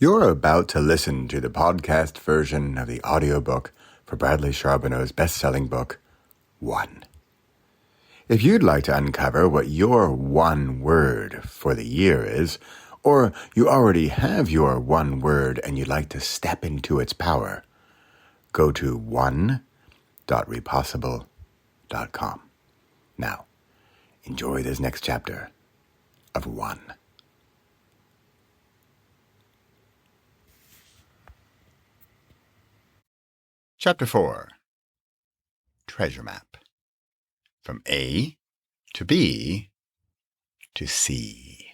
You're about to listen to the podcast version of the audiobook for Bradley Charbonneau's best-selling book, One. If you'd like to uncover what your one word for the year is, or you already have your one word and you'd like to step into its power, go to one.repossible.com. Now, enjoy this next chapter of One. Chapter 4. Treasure Map. From A to B to C.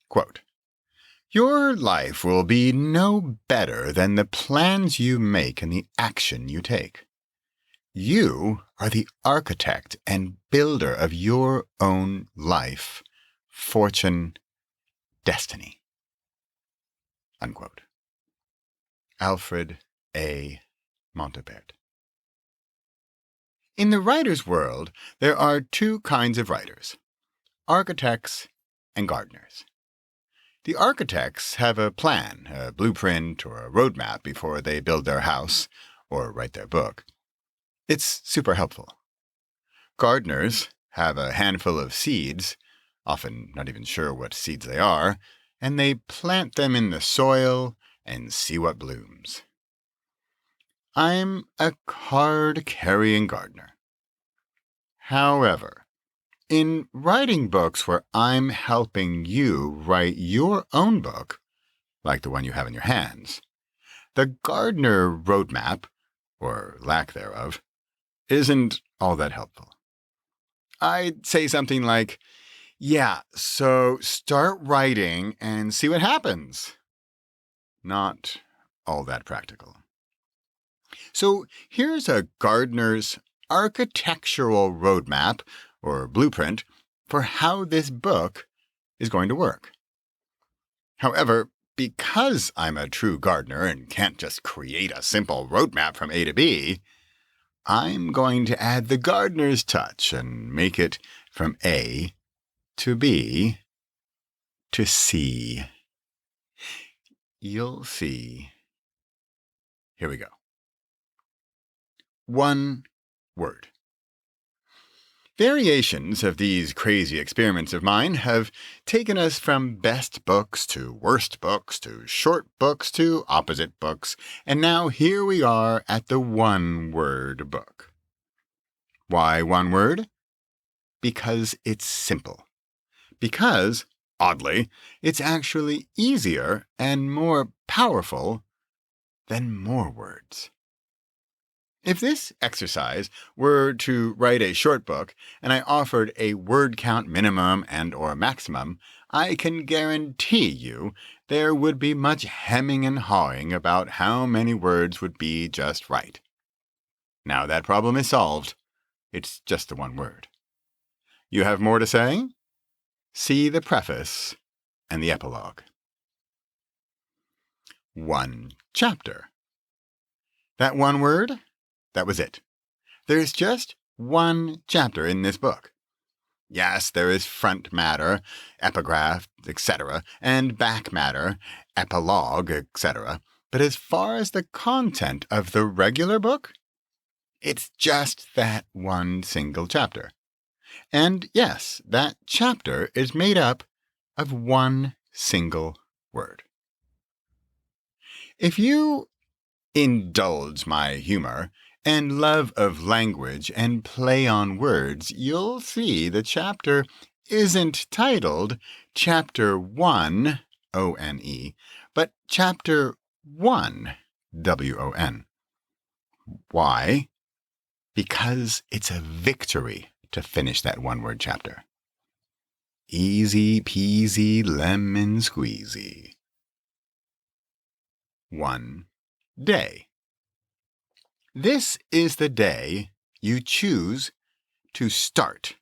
Quote, "Your life will be no better than the plans you make and the action you take. You are the architect and builder of your own life, fortune, destiny." Unquote. Alfred A. Montebert. In the writer's world, there are two kinds of writers, architects and gardeners. The architects have a plan, a blueprint, or a roadmap before they build their house or write their book. It's super helpful. Gardeners have a handful of seeds, often not even sure what seeds they are, and they plant them in the soil and see what blooms. I'm a card-carrying gardener. However, in writing books where I'm helping you write your own book, like the one you have in your hands, the gardener roadmap, or lack thereof, isn't all that helpful. I'd say something like, yeah, so start writing and see what happens. Not all that practical. So here's a gardener's architectural roadmap or blueprint for how this book is going to work. However, because I'm a true gardener and can't just create a simple roadmap from A to B, I'm going to add the gardener's touch and make it from A to B to C. You'll see. Here we go. One word. Variations of these crazy experiments of mine have taken us from best books to worst books to short books to opposite books, and now here we are at the one-word book. Why one word? Because it's simple. Because, oddly, it's actually easier and more powerful than more words. If this exercise were to write a short book and I offered a word count minimum and or maximum, I can guarantee you there would be much hemming and hawing about how many words would be just right. Now that problem is solved. It's just the one word. You have more to say? See the preface and the epilogue. One chapter. That one word? That was it. There's just one chapter in this book. Yes, there is front matter, epigraph, etc., and back matter, epilogue, etc., but as far as the content of the regular book, it's just that one single chapter. And yes, that chapter is made up of one single word. If you indulge my humor and love of language and play on words, you'll see the chapter isn't titled Chapter 1, O-N-E, but Chapter 1, W-O-N. Why? Because it's a victory to finish that one-word chapter. Easy peasy lemon squeezy. One day. This is the day you choose to start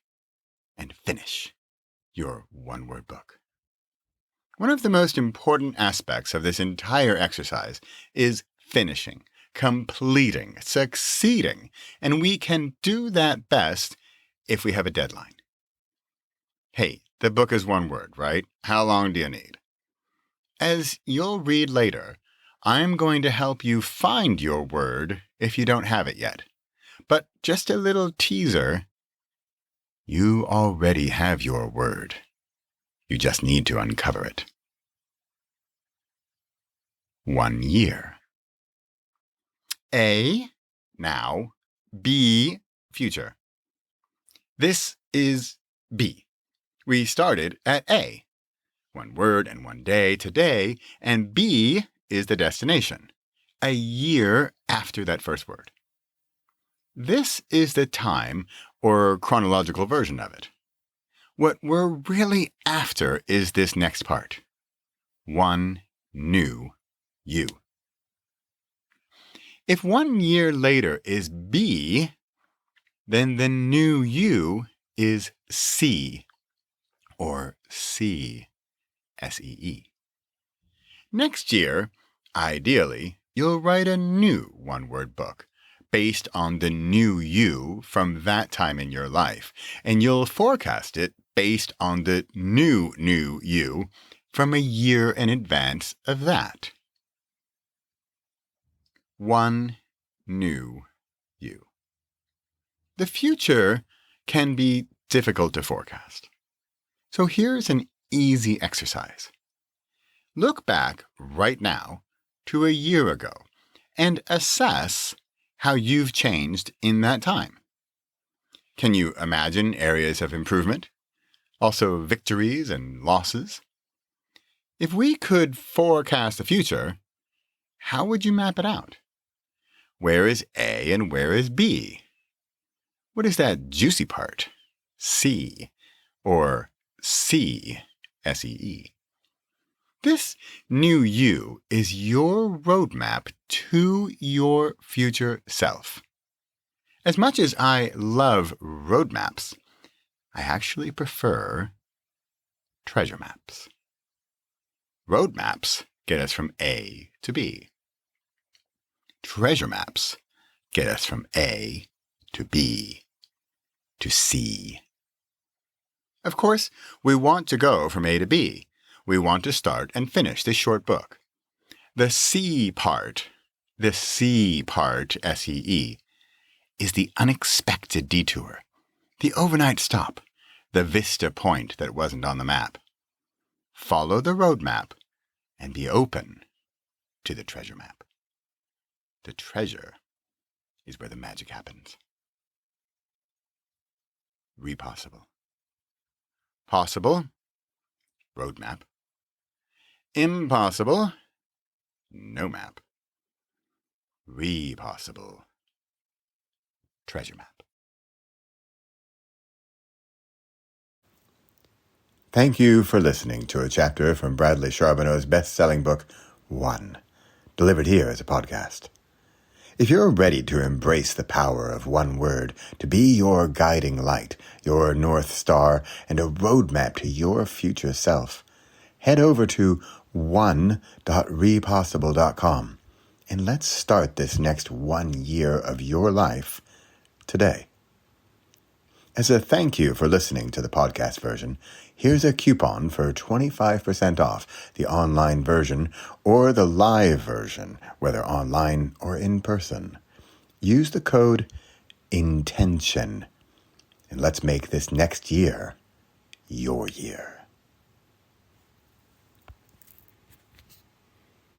and finish your one-word book. One of the most important aspects of this entire exercise is finishing, completing, succeeding, and we can do that best if we have a deadline. Hey, the book is one word, right? How long do you need? As you'll read later, I'm going to help you find your word if you don't have it yet. But just a little teaser, you already have your word. You just need to uncover it. 1 year. A, now, B, future. This is B. We started at A. 1 word and 1 day today, and B is the destination, a year after that first word. This is the time or chronological version of it. What we're really after is this next part. 1 new you. If 1 year later is B, then the new you is C, or C, S-E-E. Next year, ideally, you'll write a new one-word book based on the new you from that time in your life, and you'll forecast it based on the new you from a year in advance of that. 1 new you. The future can be difficult to forecast. So here's an easy exercise. Look back right now to a year ago and assess how you've changed in that time. Can you imagine areas of improvement? Also victories and losses? If we could forecast the future, how would you map it out? Where is A and where is B? What is that juicy part? C, or C, S-E-E. This new you is your roadmap to your future self. As much as I love roadmaps, I actually prefer treasure maps. Roadmaps get us from A to B. Treasure maps get us from A to B to C. Of course, we want to go from A to B. We want to start and finish this short book. The C part, S-E-E, is the unexpected detour, the overnight stop, the vista point that wasn't on the map. Follow the roadmap and be open to the treasure map. The treasure is where the magic happens. Repossible. Possible, roadmap. Impossible, no map. Repossible, treasure map. Thank you for listening to a chapter from Bradley Charbonneau's best-selling book, One, delivered here as a podcast. If you're ready to embrace the power of one word to be your guiding light, your North Star, and a roadmap to your future self, head over to one.repossible.com and let's start this next 1 year of your life today. As a thank you for listening to the podcast version, here's a coupon for 25% off the online version or the live version, whether online or in person. Use the code INTENTION, and let's make this next year your year.